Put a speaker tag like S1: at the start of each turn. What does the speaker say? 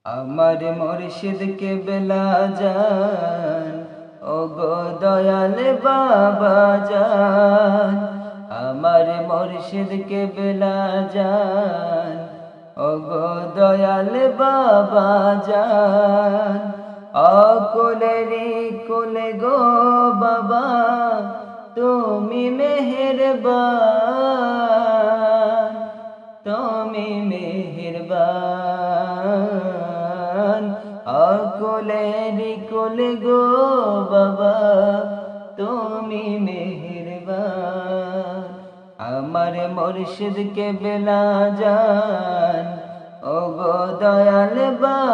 S1: আমার মুর্শিদ কেবলা জান, ও গো দয়াল বাবা জান। আমার মুর্শিদ কেবলা জান, ও গো দয়াল বাবা জান। অকুলেরি কুলে গো বাবা, তুমি মেহেরবান, তুমি মেহেরবান। অকুলেরি কুলে গো বাবা, তুমি মেহেরবান। আমার মুর্শিদ কেবলা জান, ও গো দয়াল বাবা